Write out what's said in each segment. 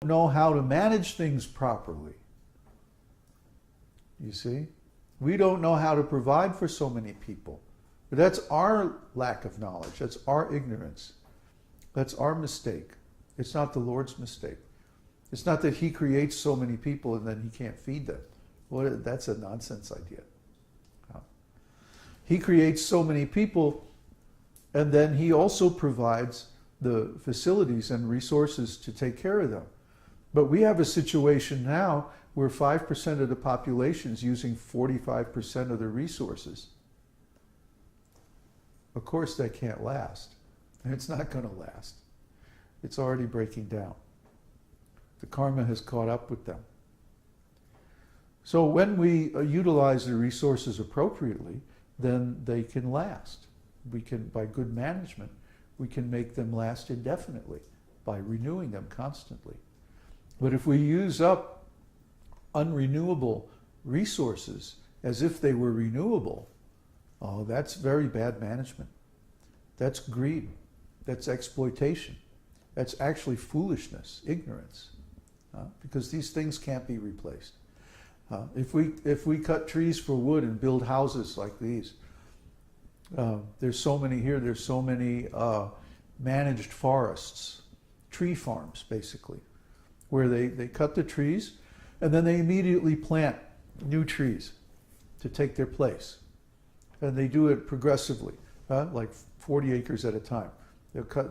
know how to manage things properly. You see? We don't know how to provide for so many people. But that's our lack of knowledge. That's our ignorance. That's our mistake. It's not the Lord's mistake. It's not that He creates so many people and then He can't feed them. Well, that's a nonsense idea. He creates so many people, and then He also provides the facilities and resources to take care of them. But we have a situation now where 5% of the population is using 45% of the resources. Of course, that can't last. And it's not going to last. It's already breaking down. The karma has caught up with them. So when we utilize the resources appropriately, then they can last. We can, by good management, we can make them last indefinitely by renewing them constantly. But if we use up unrenewable resources as if they were renewable, oh, that's very bad management. That's greed. That's exploitation. That's actually foolishness, ignorance, because these things can't be replaced. If we cut trees for wood and build houses like these, there's so many here. There's so many managed forests, tree farms, basically, where they cut the trees and then they immediately plant new trees to take their place, and they do it progressively, like 40 acres at a time.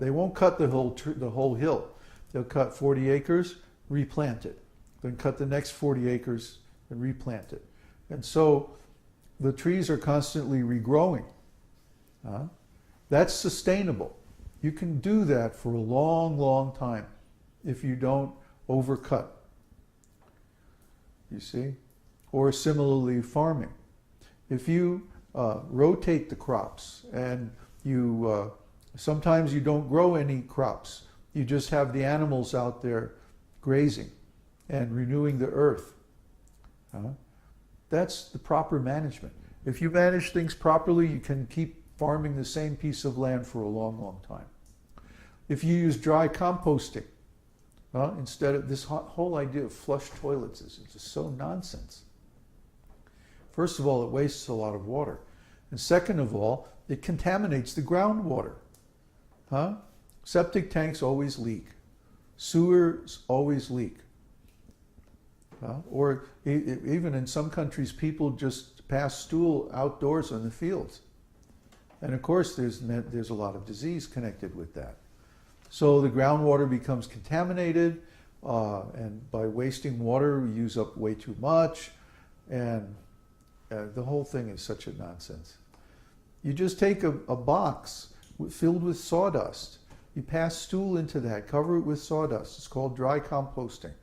They won't cut the whole hill. They'll cut 40 acres, replant it, then cut the next 40 acres and replant it. And so the trees are constantly regrowing. That's sustainable. You can do that for a long, long time if you don't overcut. You see? Or similarly, farming. If you rotate the crops and you sometimes you don't grow any crops. You just have the animals out there grazing and renewing the earth. That's the proper management. If you manage things properly, you can keep farming the same piece of land for a long, long time. If you use dry composting, instead of this whole idea of flush toilets is just so nonsense. First of all, it wastes a lot of water. And second of all, it contaminates the groundwater. Septic tanks always leak. Sewers always leak. Or even in some countries, people just pass stool outdoors in the fields. And of course, there's a lot of disease connected with that. So the groundwater becomes contaminated, and by wasting water, we use up way too much, and the whole thing is such a nonsense. You just take a box filled with sawdust. You pass stool into that, cover it with sawdust. It's called dry composting.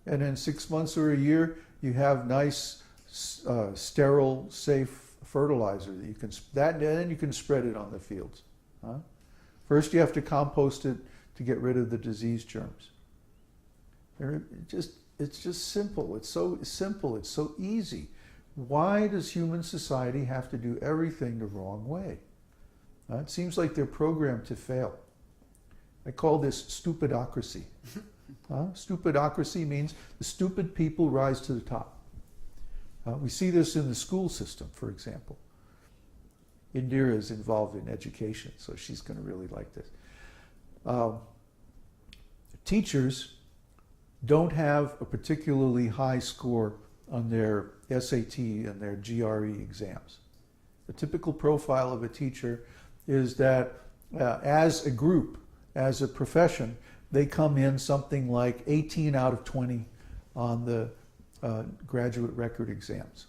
And in 6 months or a year, you have nice, sterile, safe fertilizer that you can. Then you can spread it on the fields. First, you have to compost it to get rid of the disease germs. It's just simple. It's so simple. It's so easy. Why does human society have to do everything the wrong way? It seems like they're programmed to fail. I call this stupidocracy. Stupidocracy means the stupid people rise to the top. We see this in the school system, for example. Indira is involved in education, so she's going to really like this. Teachers don't have a particularly high score on their SAT and their GRE exams. The typical profile of a teacher is that as a group, as a profession, they come in something like 18 out of 20 on the graduate record exams.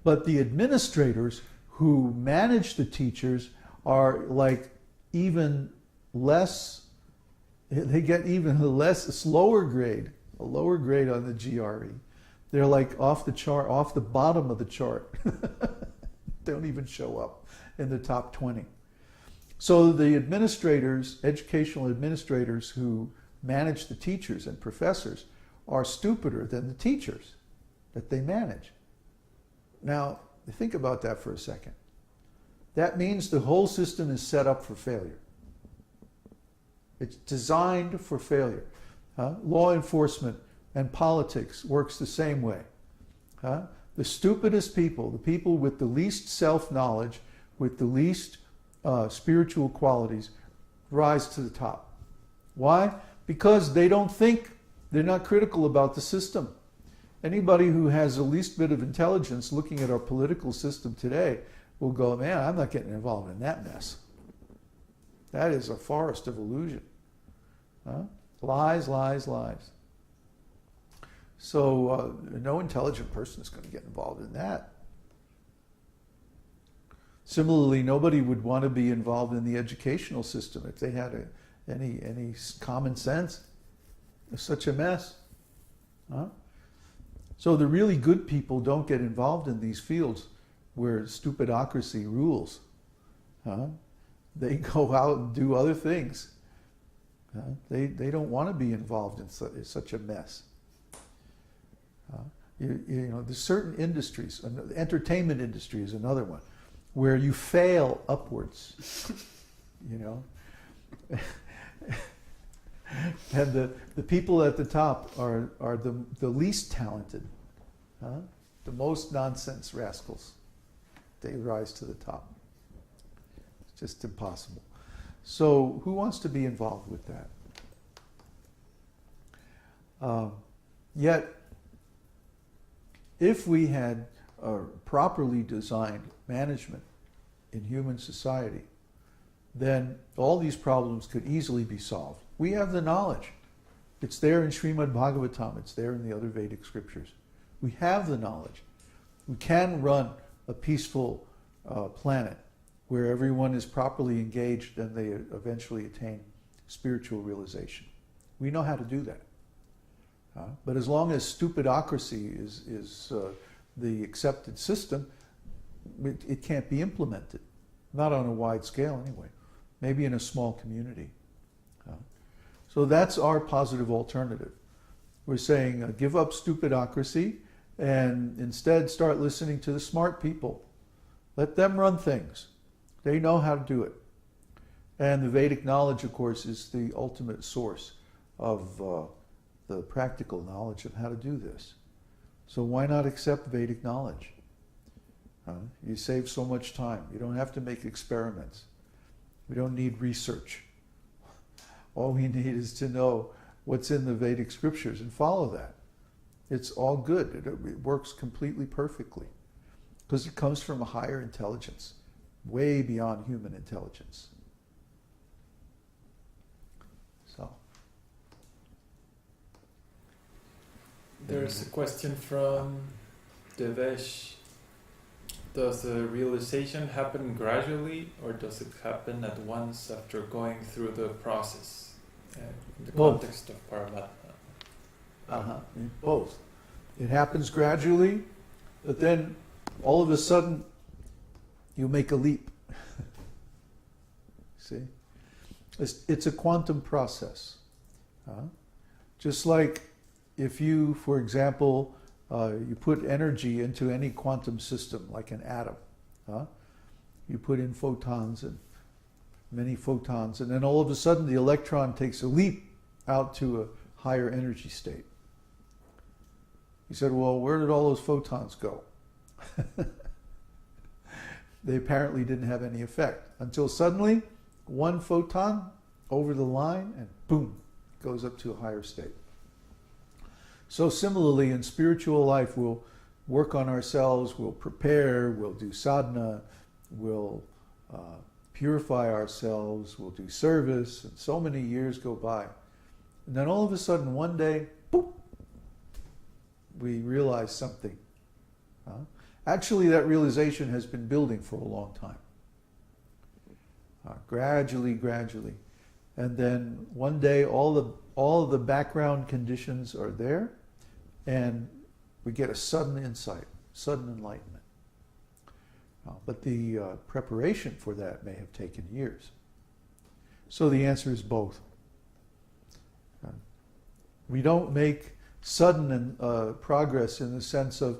But the administrators who manage the teachers are like even less, they get even a lower grade on the GRE. They're like off the chart, off the bottom of the chart. Don't even show up in the top 20. So the administrators, educational administrators who manage the teachers and professors are stupider than the teachers that they manage. Now, think about that for a second. That means the whole system is set up for failure. It's designed for failure. Law enforcement and politics works the same way. The stupidest people, the people with the least self-knowledge, with the least spiritual qualities, rise to the top. Why? Because they don't think, they're not critical about the system. Anybody who has the least bit of intelligence looking at our political system today will go, man, I'm not getting involved in that mess. That is a forest of illusion. Lies, lies, lies. So no intelligent person is going to get involved in that. Similarly, nobody would want to be involved in the educational system if they had any common sense. It's such a mess. So the really good people don't get involved in these fields where stupidocracy rules. They go out and do other things. They don't want to be involved in such a mess. You know, there's certain industries, the entertainment industry is another one, where you fail upwards, you know. And the people at the top are the least talented, the most nonsense rascals. They rise to the top. It's just impossible. So who wants to be involved with that? Yet, if we had properly designed management in human society, then all these problems could easily be solved. We have the knowledge. It's there in Śrīmad-Bhāgavatam. It's there in the other Vedic scriptures. We have the knowledge. We can run a peaceful planet where everyone is properly engaged and they eventually attain spiritual realization. We know how to do that. But as long as stupidocracy is the accepted system, it can't be implemented. Not on a wide scale anyway. Maybe in a small community. So that's our positive alternative. We're saying give up stupidocracy and instead start listening to the smart people. Let them run things. They know how to do it. And the Vedic knowledge, of course, is the ultimate source of the practical knowledge of how to do this. So why not accept Vedic knowledge? You save so much time. You don't have to make experiments. We don't need research. All we need is to know what's in the Vedic scriptures and follow that. It's all good. It works completely perfectly because it comes from a higher intelligence, way beyond human intelligence. So. There's a question from Devesh. Does the realization happen gradually or does it happen at once after going through the process? In the context of Paramatma. Both. It happens gradually, but then all of a sudden you make a leap. See? It's a quantum process. Just like if you, for example, you put energy into any quantum system, like an atom. You put in photons and many photons, and then all of a sudden the electron takes a leap out to a higher energy state. He said, well, where did all those photons go? They apparently didn't have any effect until suddenly one photon over the line and boom, goes up to a higher state. So similarly, in spiritual life, we'll work on ourselves, we'll prepare, we'll do sadhana, we'll purify ourselves, we'll do service, and so many years go by. And then all of a sudden, one day, boop, we realize something. Actually, that realization has been building for a long time. Gradually. And then one day, all of the background conditions are there, and we get a sudden insight, sudden enlightenment. But the preparation for that may have taken years. So the answer is both. We don't make sudden progress in the sense of,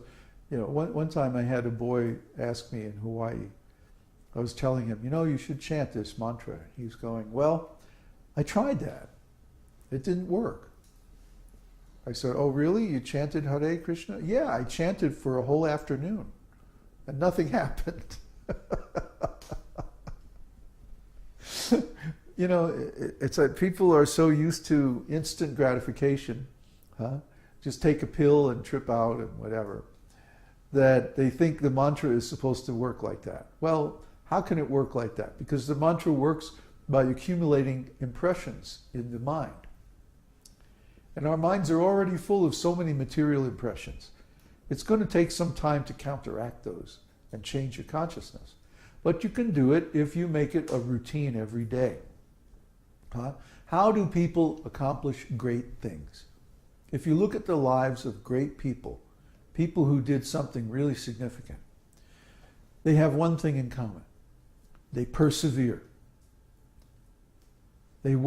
one time I had a boy ask me in Hawaii, I was telling him, you should chant this mantra. He was going, well, I tried that. It didn't work. I said, oh really? You chanted Hare Krishna? Yeah, I chanted for a whole afternoon. And nothing happened. You know, it's like people are so used to instant gratification, just take a pill and trip out and whatever, that they think the mantra is supposed to work like that. Well, how can it work like that? Because the mantra works by accumulating impressions in the mind. And our minds are already full of so many material impressions. It's going to take some time to counteract those and change your consciousness. But you can do it if you make it a routine every day. How do people accomplish great things? If you look at the lives of great people, people who did something really significant, they have one thing in common. They persevere. They work